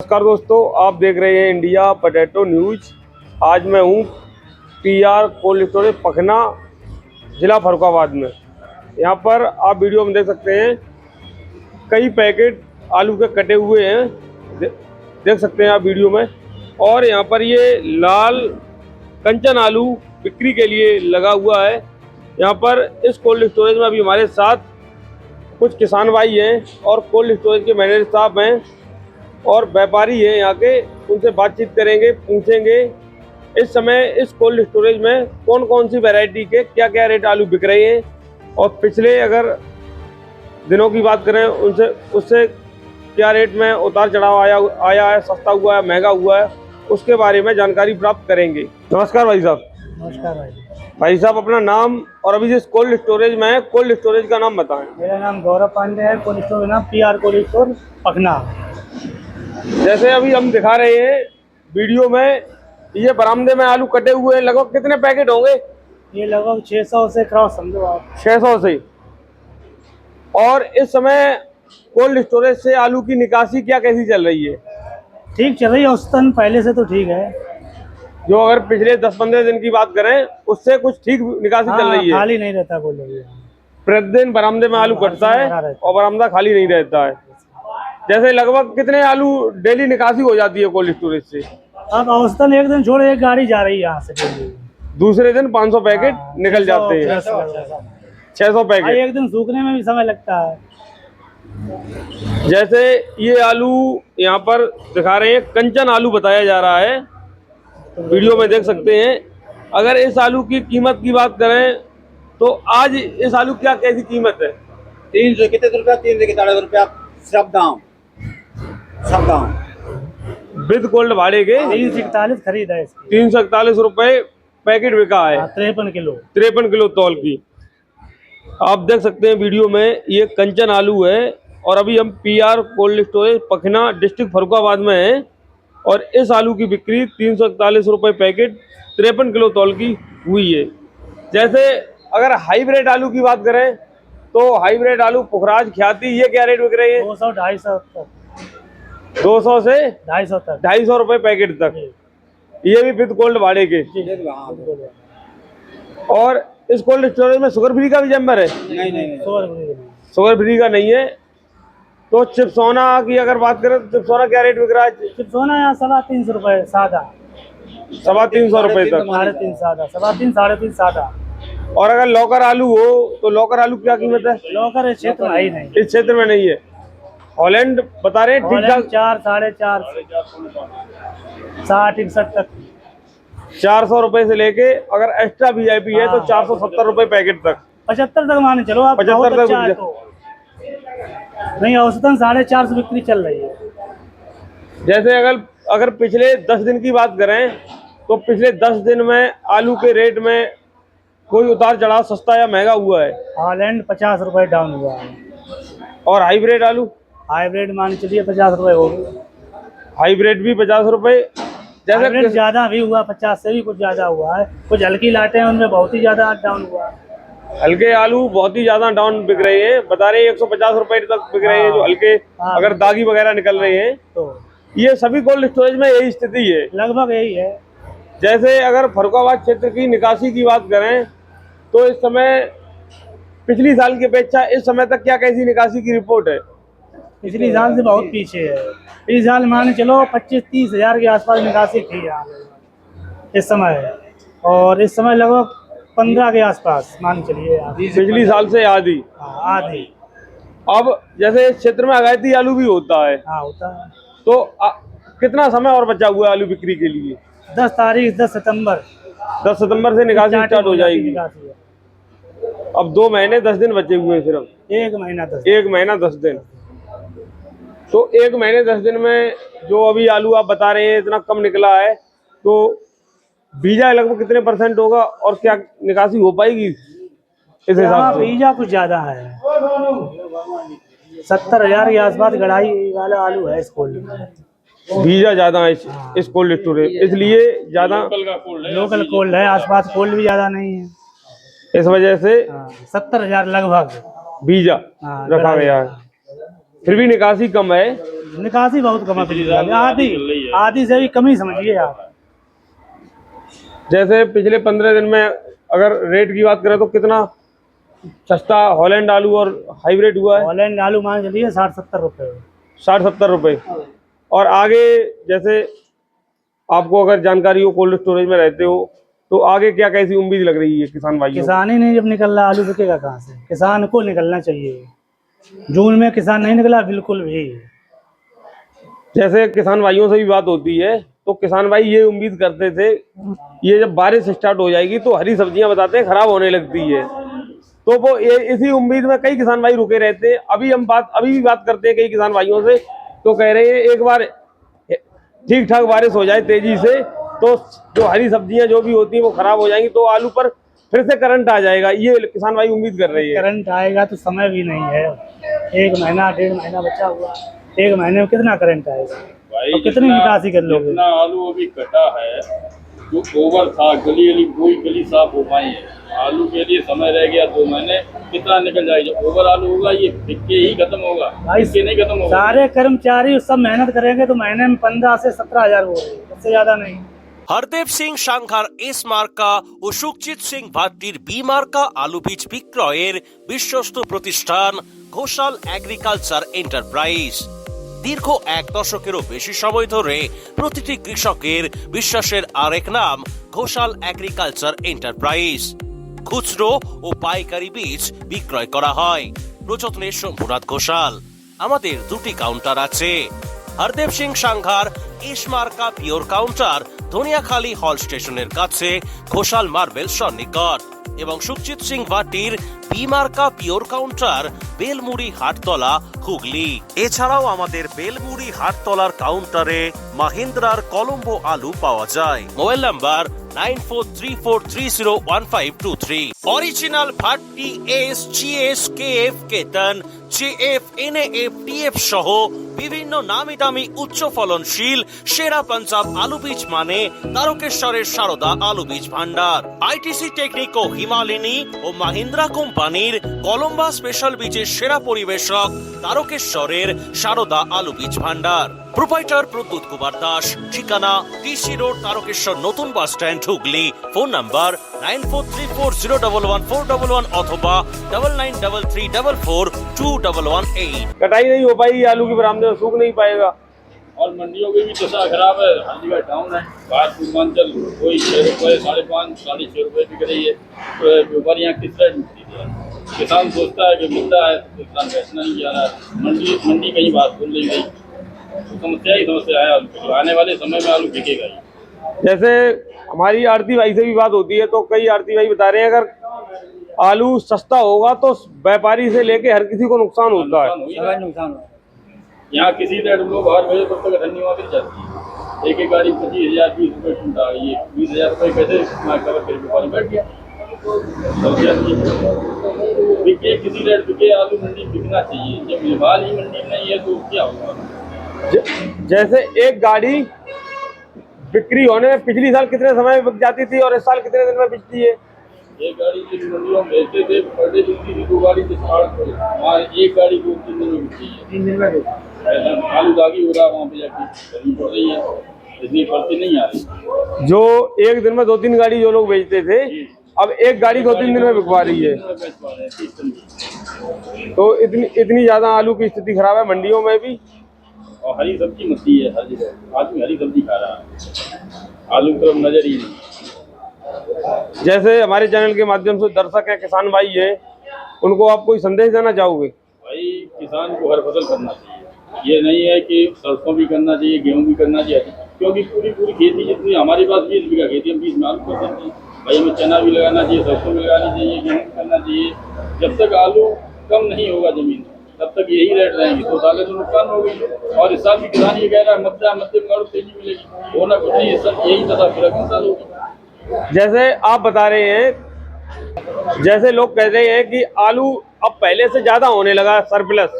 नमस्कार दोस्तों, आप देख रहे हैं इंडिया पोटैटो न्यूज। आज मैं हूं पीआर कोल्ड स्टोरेज पखना, जिला फर्रुखाबाद में। यहां पर आप वीडियो में देख सकते हैं कई पैकेट आलू के कटे हुए हैं, देख सकते हैं आप वीडियो में। और यहां पर ये लाल कंचन आलू बिक्री के लिए लगा हुआ है। यहां पर इस कोल्ड स्टोरेज में अभी हमारे साथ कुछ किसान भाई हैं और कोल्ड स्टोरेज के मैनेजर साहब हैं और व्यापारी हैं यहाँ के। उनसे बातचीत करेंगे, पूछेंगे इस समय इस कोल्ड स्टोरेज में कौन कौन सी वैरायटी के क्या क्या रेट आलू बिक रहे हैं, और पिछले अगर दिनों की बात करें उससे क्या रेट में उतार चढ़ाव आया है, सस्ता हुआ है, महंगा हुआ है, उसके बारे में जानकारी प्राप्त करेंगे। नमस्कार भाई साहब। नमस्कार भाई। भाई साहब, अपना नाम और अभी जिस कोल्ड स्टोरेज में है, कोल्ड स्टोरेज का नाम बताएं। मेरा नाम गौरव पांडे है। कोल्ड स्टोर का नाम पीआर कोल्ड स्टोर पखना। जैसे अभी हम दिखा रहे हैं वीडियो में, ये बरामदे में आलू कटे हुए हैं। लगभग कितने पैकेट होंगे? ये लगभग 600 से क्रॉस समझो आप। 600 से। और इस समय कोल्ड स्टोरेज से आलू की निकासी क्या कैसी चल रही है? ठीक चल रही है औसतन, पहले से तो ठीक है। जो अगर पिछले 10-15 दिन की बात करें उससे कुछ ठीक निकासी चल रही है। खाली नहीं रहता कोल्ड स्टोर। प्रतिदिन बरामदे में आलू कटता है और बरामदा खाली नहीं रहता है। जैसे लगभग कितने आलू डेली निकासी हो जाती है कोल्ड स्टोरेज से? अब औसतन एक दिन छोड़ एक गाड़ी जा रही है यहाँ से। दूसरे दिन 500 पैकेट निकल जाते हैं। 600 पैकेट। एक दिन सूखने में भी समय लगता है। जैसे ये आलू यहाँ पर दिखा रहे हैं, कंचन आलू बताया जा रहा है, वीडियो में देख सकते हैं। अगर इस आलू की कीमत की बात करें तो आज इस आलू क्या कैसी कीमत है? 300 कितने रुपया? 340 रुपया सब दाम, सब दाम विद कोल्ड भाड़े के 341 खरीद है इसकी। 341 रुपए पैकेट बिका है। 53 किलो 53 किलो तौल की। आप देख सकते हैं वीडियो में, ये कंचन आलू है। और अभी हम पीआर कोल्ड स्टोरेज पखना डिस्ट्रिक्ट फर्रुखाबाद में हैं और इस आलू की बिक्री 341 रुपये पैकेट 53 किलो तौल की हुई है। जैसे अगर हाईब्रिड आलू की बात करें तो हाईब्रिड आलू पुखराज ख्याति, ये क्या रेट बिक रहे हैं? 200-250 तक। 200 से 250 तक। 250 रुपये पैकेट तक। ये भी विद कोल्ड भाड़े के। और इस कोल्ड स्टोरेज में शुगर फ्री का भी चैम्बर है? नहीं शुगर फ्री का नहीं है। तो चिप्सोना की अगर बात करें तो चिप्सोना क्या रेट बिक रहा है? चिप्सोना यहाँ 350 रुपए सादा। 350 रुपये तक। 350 सादा, 350-350 सादा। और अगर लौकर आलू हो तो लौकर आलू क्या कीमत है? लौकर इस क्षेत्र में ही नहीं। इस क्षेत्र में नहीं है। हॉलैंड बता रहे हैं ठीक ठाक 4, 4.5, 60-61 तक। 400 रुपए से लेके अगर एक्स्ट्रा वीआईपी है तो 470 रुपए पैकेट तक। 75 तक मान चलो आप। 75 बहुत अच्छा तक है तो। नहीं, औसतन 450 बिक्री चल रही है। जैसे अगर पिछले 10 दिन की बात करें तो पिछले 10 दिन में आलू के रेट में कोई उतार चढ़ाव, सस्ता या महंगा हुआ है? हॉलैंड 50 रुपए डाउन हुआ है। और हाइब्रिड आलू? हाइब्रिड मान चलिए 50 रुपए हो गए। हाइब्रिड भी 50 रुपए। जैसे ज्यादा भी हुआ, 50 से भी कुछ ज्यादा हुआ है। कुछ हल्की लाटे हैं उनमें बहुत ही ज्यादा डाउन हुआ है। हल्के आलू बहुत ही ज्यादा डाउन बिक रहे हैं, बता रहे हैं 150 रुपए तक बिक रहे हैं जो हल्के, अगर दागी वगैरह निकल रहे हैं तो। ये सभी कोल्ड स्टोरेज में यही स्थिति है, लगभग यही है। जैसे अगर फर्रुखाबाद क्षेत्र की निकासी की बात करें तो इस समय पिछली साल की अपेक्षा इस समय तक क्या कैसी निकासी की रिपोर्ट है? पिछली साल से बहुत पीछे है। इस साल मान चलो 25-30 हजार के आसपास निकासी थी यहाँ इस समय, और इस समय लगभग 15 के आसपास मान चलिए। पिछली साल से आधी। आधी। अब जैसे इस क्षेत्र में अगायती आलू भी होता है। हाँ, होता है। तो कितना समय और बचा हुआ है आलू बिक्री के लिए? 10 तारीख 10 सितंबर 10 सितंबर से निकासी स्टार्ट हो जाएगी। अब 2 महीने 10 दिन बचे हुए हैं सिर्फ। 1 महीना 10 दिन। तो 1 महीने 10 दिन में जो अभी आलू आप बता रहे हैं इतना कम निकला है, तो बीजा लगभग कितने % होगा और क्या निकासी हो पाएगी इस हिसाब से? बीजा कुछ ज्यादा है। 70 हजार के आसपास गढ़ाई वाला आलू है इस कोल्ड में। बीजा ज्यादा है इस कोल्ड स्टोरेज, इसलिए ज्यादा लोकल कोल्ड है। आसपास कोल्ड भी ज्यादा नहीं है, इस वजह से 70 हजार लगभग बीजा रखा गया है। फिर भी निकासी कम है। निकासी बहुत कम है पिछले साल, आधी से भी कम ही समझिए आप। जैसे पिछले 15 दिन में अगर रेट की बात करें तो कितना सस्ता हॉलैंड आलू और हाइब्रिड हुआ है? हॉलैंड आलू मान चलिए 60-70 रुपये। 60-70 रुपए। और आगे जैसे आपको अगर जानकारी हो, कोल्ड स्टोरेज में रहते हो, तो आगे क्या कैसी उम्मीद लग रही है किसान भाइयों को? किसान ही नहीं जब निकल रहा, आलू बिकेगा कहाँ से? किसान को निकलना चाहिए। जून में किसान नहीं निकला बिल्कुल भी। जैसे किसान भाइयों से भी बात होती है तो किसान भाई ये उम्मीद करते थे ये जब बारिश स्टार्ट हो जाएगी तो हरी सब्जियां बताते हैं खराब होने लगती है, तो वो इसी उम्मीद में कई किसान भाई रुके रहते हैं। अभी भी बात करते हैं कई किसान भाइयों से, तो कह रहे हैं एक बार ठीक ठाक बारिश हो जाए तेजी से तो जो हरी सब्जियां जो भी होती हैं वो खराब हो जाएंगी, तो आलू पर फिर से करंट आ जाएगा, ये किसान भाई उम्मीद कर रहे हैं। करंट आएगा तो समय भी नहीं है, 1 महीना 1.5 महीना बचा हुआ, 1 महीने में कितना करंट आएगा और कितनी निकासी कर लोगे? जितना आलू अभी कटा है, जो ओवर था, गली गली साफ हो पाई है। आलू के लिए समय रह गया 2 महीने, कितना निकल जाएगा? जब ओवर आलू होगा ये बिक के ही खत्म होगा, इसके नहीं खत्म होगा। सारे कर्मचारी सब मेहनत करेंगे तो महीने में 15 से 17 हजार हो, उससे ज्यादा नहीं। হরদেব সিং সাংঘার এস মার্কা ও সুখজিৎ সিং ভাট্টির বি মার্কা আলু বীজ বিক্রয়ের বিশ্বস্ত প্রতিষ্ঠান ঘোষাল এগ্রিকালচার এন্টারপ্রাইজ। দীর্ঘ 1 দশকেরও বেশি সময় ধরে প্রতিটি কৃষকের বিশ্বাসের আরেক নাম ঘোষাল এগ্রিকালচার এন্টারপ্রাইজ। খুচরো ও পাইকারি বীজ বিক্রয় করা হয়। প্রযত্নে শম্ভুনাথ ঘোষাল। আমাদের 2টি কাউন্টার আছে। হরদেব সিং সাংঘার এস মার্কা পিওর কাউন্টার ধনিয়াখালী হল স্টেশনের কাছে ঘোষাল মার্বেল সন্নিকট, এবং সুখজিৎ সিং ভাটির বি মার্কা পিওর কাউন্টার বেলমুড়ি হাটতলা হুগলি। এছাড়াও আমাদের বেলমুড়ি হাটতলার কাউন্টারে মাহিন্দ্রার কলম্বো আলু পাওয়া যায়। Mobile number 9434301523। Original Bhatti S, GS, KF, কেতন, জেএফ, এনএএফ, টিএফ সহ বিভিন্ন নামি দামি উচ্চ ফলনশীল সেরা পাঞ্জাব আলু বীজ মানে তারকেশ্বরের সারদা আলু বীজ ভান্ডার। আইটিসি টেকনিক ও হিমালিনী ও মাহিন্দ্রা কোম্পানির কলম্বা স্পেশাল বীজের সেরা পরিবেশক তারকেশ্বরের সারদা আলু বীজ ভান্ডার। প্রোপাইটার প্রদ্যুৎ কুমার দাস। ঠিকানা টিসি রোড, তারকেশ্বর নতুন bus stand, Hooghly. Phone number 9434011411 অথবা 9933442118। कटाई नहीं हो पाई आलू की बरामदे में, सूख नहीं पाएगा। और मंडियों की भी दशा खराब है, हर जगह डाउन है। बाहर पूर्वांचल कोई 6 रुपये, 5.5, 6.5 रुपये बिक रही है। तो व्यापार यहाँ किस तरह मिलती है? किसान सोचता है कि मिलता है तो किसान बेचना नहीं जा रहा है। मंडी कहीं बात भूल नहीं गई, तो समस्या है आलू की। आने वाले समय में आलू बिकेगा ही। जैसे हमारी आरती भाई से भी बात होती है तो कई आरती भाई बता रहे हैं अगर आलू सस्ता होगा तो व्यापारी से लेके हर किसी को नुकसान होता है। नुकसान हो। यहाँ किसी रेट लोग बाहर भेजे तब तक धन्यवाद मिल जाती है। एक गाड़ी 25,000 20 रुपये टूटा, ये 20,000 रुपये कैसे कवर करके व्यापारी बैठ गया। बिके किसी रेट बिके, आलू मंडी बिकना चाहिए। जब माल ही मंडी नहीं है तो क्या होगा? जैसे एक गाड़ी बिक्री होने में पिछली साल कितने समय में बिक जाती थी और इस साल कितने दिन में बिकती है? एक गाड़ी जिस मंडियों में भेजते थे पर डे बिकती थी, 2 गाड़ी से वहाँ एक गाड़ी 2-3 दिन में बिकती है। 3 दिन में आलू दागी हो रहा है, वहाँ पे जाके गर्मी पड़ रही है, इतनी पड़ती नहीं आ रही। जो एक दिन में 2-3 गाड़ी जो लोग बेचते थे अब एक गाड़ी 2-3 दिन में बिकवा रही है। तो इतनी ज्यादा आलू की स्थिति खराब है मंडियों में भी। और हरी सब्जी मस्ती है हर जगह, आदमी हरी सब्जी खा रहा है, आलू की तरफ नजर ही नहीं। जैसे हमारे चैनल के माध्यम से दर्शक हैं, किसान भाई हैं, उनको आप कोई संदेश देना चाहोगे? भाई किसान को हर फसल करना चाहिए, ये नहीं है कि सरसों भी करना चाहिए, गेहूं भी करना चाहिए, क्योंकि पूरी खेती जितनी हमारे पास 20 बीघा खेती है, 20 में आलू कर देते हैं। भाई हमें चना भी लगाना चाहिए, सरसों भी लगानी चाहिए, गेहूँ भी करना चाहिए। जब तक आलू कम नहीं होगा जमीन तब तक यही रेट रहेंगे, तो साले तो नुकसान होगी। और इस साल भी किसान ये कह रहा है मध्य में और तेजी मिलेगी, होना कुछ नहीं, इस साल यही दशा पूरा साल होगी। जैसे आप बता रहे हैं, जैसे लोग कह रहे हैं कि आलू अब पहले से ज्यादा होने लगा है, सरप्लस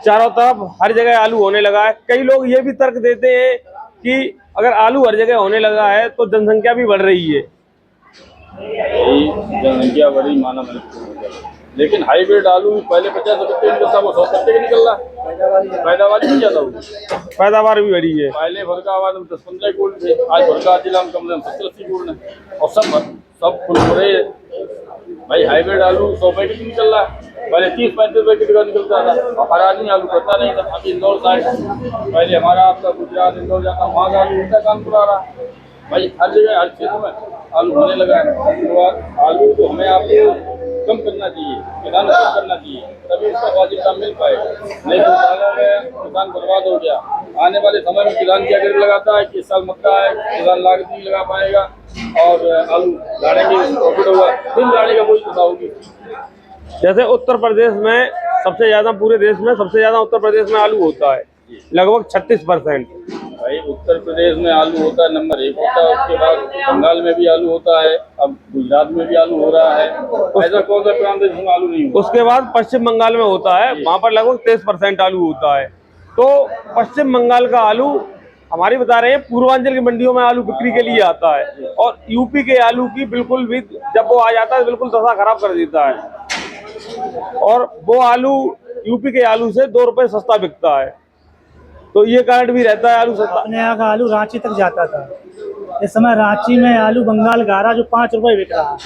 चारों तरफ हर जगह आलू होने लगा है। कई लोग ये भी तर्क देते हैं कि अगर आलू हर जगह होने लगा है तो जनसंख्या भी बढ़ रही है। जनसंख्या बढ़ी, मानव लेकिन हाइब्रिड आलू पहले 50 रुपये निकलता, वो 100 रुपये निकल रहा है। पैदावार भी ज़्यादा होगी, पैदावार भी बढ़ी है। पहले फरकाबाद में 10-15 कूड़ थे, आज फरकाबाद जिला में कम से कम 70-80 कूड़ है, और सब फुलफुरे भाई। हाइब्रिड आलू 100 पैकेट निकल रहा है, पहले 30-35 पैकेट का निकलता था, और हर आदमी आलू करता नहीं था। अभी इंदौर साइड पहले हमारा आपका गुजरात इंदौर जाता, वहाँ का आलू उल्टा काम करा रहा है भाई। हर जगह हर क्षेत्र में आलू होने लगा है। तो आलू को हमें आपको कम करना चाहिए, किसान को कम करना चाहिए, तभी उसका वाजिब दाम मिल पाएगा। नहीं तो किसान बर्बाद हो गया। आने वाले समय में किसान क्या कर लगाता है कि इस साल मक्का है, किसान लागत नहीं लगा पाएगा और आलू गाड़ेंगे, प्रॉफिट होगा, फिर गाड़ी का कोई दशा होगी। जैसे उत्तर प्रदेश में सबसे ज्यादा, पूरे देश में सबसे ज्यादा उत्तर प्रदेश में आलू होता है, लगभग 36%। भाई उत्तर प्रदेश में आलू होता है, नंबर 1 होता है। उसके बाद बंगाल में भी आलू होता है, अब गुजरात में भी आलू हो रहा है। ऐसा कौन सा प्रांत है जिसमें आलू नहीं होता? उसके बाद पश्चिम बंगाल में होता है, वहाँ पर लगभग 23% आलू होता है। तो पश्चिम बंगाल का आलू हमारी बता रहे हैं पूर्वांचल की मंडियों में आलू बिक्री के लिए आता है, और यूपी के आलू की बिल्कुल भी जब वो आ जाता है बिल्कुल दशा खराब कर देता है, और वो आलू यूपी के आलू से 2 रुपए सस्ता बिकता है। तो ये कारण भी रहता है आलू सस्ता। अपने यहाँ का आलू रांची तक जाता था, इस समय रांची में आलू बंगाल का आ रहा जो 5 रुपए बिक रहा है।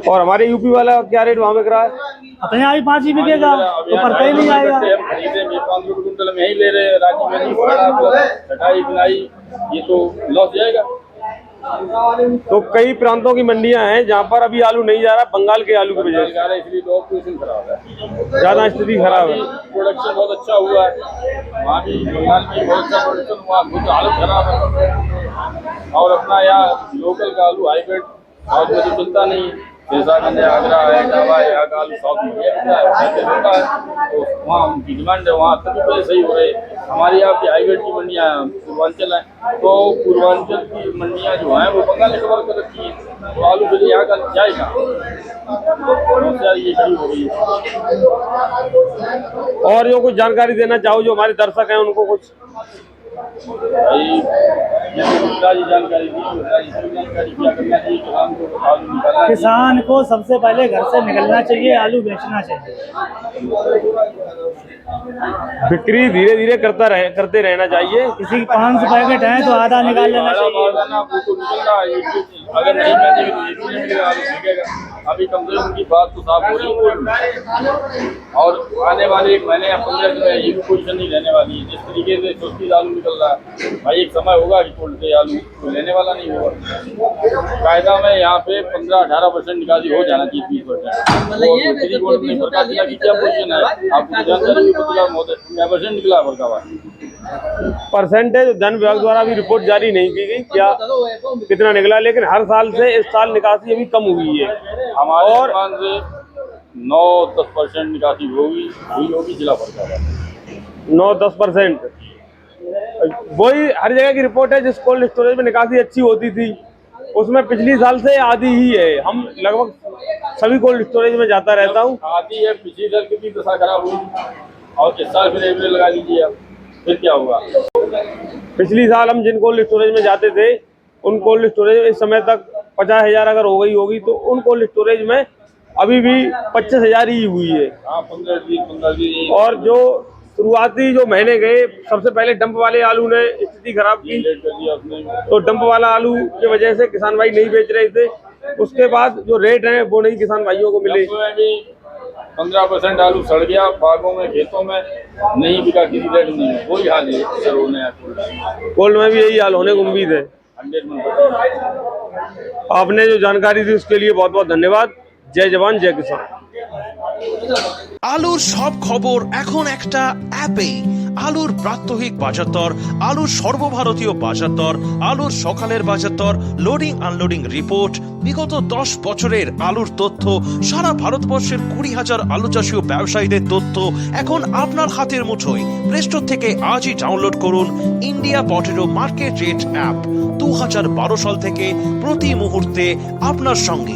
और हमारे यूपी वाला क्या रेट वहाँ बिक रहा है? अपने यहाँ भी 5 ही बिकेगा तो पड़ता ही नहीं आएगा। हम खरीदे 500 रुपये कुंटल में यही ले रहे हैं, रांची में नहीं, कटाई बिनाई ये तो लॉस जाएगा। तो कई प्रांतों की मंडियां हैं जहां पर अभी आलू नहीं जा रहा, बंगाल के आलू की वजह से, इसलिए तो पोजीशन खराब है, ज्यादा स्थिति खराब है। प्रोडक्शन बहुत अच्छा हुआ है वहाँ भी, बंगाल में बहुत अच्छा प्रोडक्शन हुआ, बहुत हालत खराब है। और अपना यहाँ लोकल का आलू हाइब्रिड साउथ में तो चलता नहीं, शेषागंज है, आगरा है, इटावा है, यहाँ का आलू साउथ में मिलता है, तो वहाँ उनकी डिमांड है, वहाँ तभी पहले सही हो रहे। हमारी यहाँ की हाईवेट की मंडियाँ पूर्वांचल हैं, तो पूर्वांचल की मंडियाँ जो हैं वो बंगाल ने कवर कर रखी है, तो आलू के लिए यहाँ का जाएगा, समस्या ये खड़ी हो गई है। और जो कुछ जानकारी देना चाहो जो हमारे दर्शक हैं उनको कुछ? भाई जानकारी क्या करना चाहिए किसान को? आलू निकालना, किसान को सबसे पहले घर से निकलना चाहिए, आलू बेचना चाहिए। बिक्री धीरे धीरे करते रहना चाहिए। किसी की 500 पैकेट है तो आधा निकाल लेना चाहिए। अगर नहीं बेचेंगे तो ये भी नहीं मिलेगा, आलू बिकेगा। अभी कम से कम उनकी बात तो साफ हो रही है, और आने वाले 1 महीने या 15 दिन में ये पोजीशन नहीं रहने वाली है। जिस तरीके से चौथी आलू निकल रहा है भाई, एक समय होगा कि कोल्ड आलू तो लेने वाला नहीं होगा। कायदा में यहाँ पे 15-18% निकासी हो जाना चाहिए, 20%। सरकार जिला की क्या पोजीशन है आपको जानकारी? 15% निकला परसेंटेज धन विभाग द्वारा भी रिपोर्ट जारी नहीं की गई क्या कितना निकला, लेकिन हर साल से इस साल निकासी अभी कम हुई है। हमारे और 9-10% निकासी हुई होगी जिला फरकाबाद, 9-10%। वही हर जगह की रिपोर्ट है। जिस कोल्ड स्टोरेज में निकासी अच्छी होती थी उसमें पिछली साल से आधी ही है। हम लगभग सभी कोल्ड स्टोरेज में जाता रहता हूँ। आधी है, पिछली साल की दशा खराब हुई और इस साल फिर एवरेज लगा लीजिए आप, फिर क्या होगा? पिछली साल हम जिन कोल्ड स्टोरेज में जाते थे उन कोल्ड स्टोरेज में इस समय तक 50,000 अगर हो गई होगी, तो उन कोल्ड स्टोरेज में अभी भी 25,000 ही हुई है। हाँ, 15 दिन। और जो शुरुआती जो महीने गए, सबसे पहले डंप वाले आलू ने स्थिति खराब की, तो डंप वाला आलू की वजह से किसान भाई नहीं बेच रहे थे। उसके बाद जो रेट है वो नहीं किसान भाइयों को मिले। 15% आलू सड़ गया बागों में, खेतों में नहीं बिका, किसी रेट नहीं है, वही हाल है। कोल्ड में भी यही हाल होने की उम्मीद है। 100%। आपने जो जानकारी दी उसके लिए बहुत बहुत धन्यवाद। जय जवान जय किसान। আলুর সব খবর এখন একটা অ্যাপে। আলুর প্রাত্যহিক বাজার দর, আলুর সর্বভারতীয় বাজার দর, আলুর সকালের বাজার দর, লোডিং আনলোডিং রিপোর্ট, বিগত 10 বছরের আলুর তথ্য, সারা ভারতবর্ষের 20,000 আলু চাষী ও ব্যবসায়ীদের তথ্য এখন আপনার হাতের মুঠোয়। প্লে স্টোর থেকে আজই ডাউনলোড করুন India potato market rate app. 2012 সাল থেকে প্রতি মুহূর্তে আপনার সঙ্গে।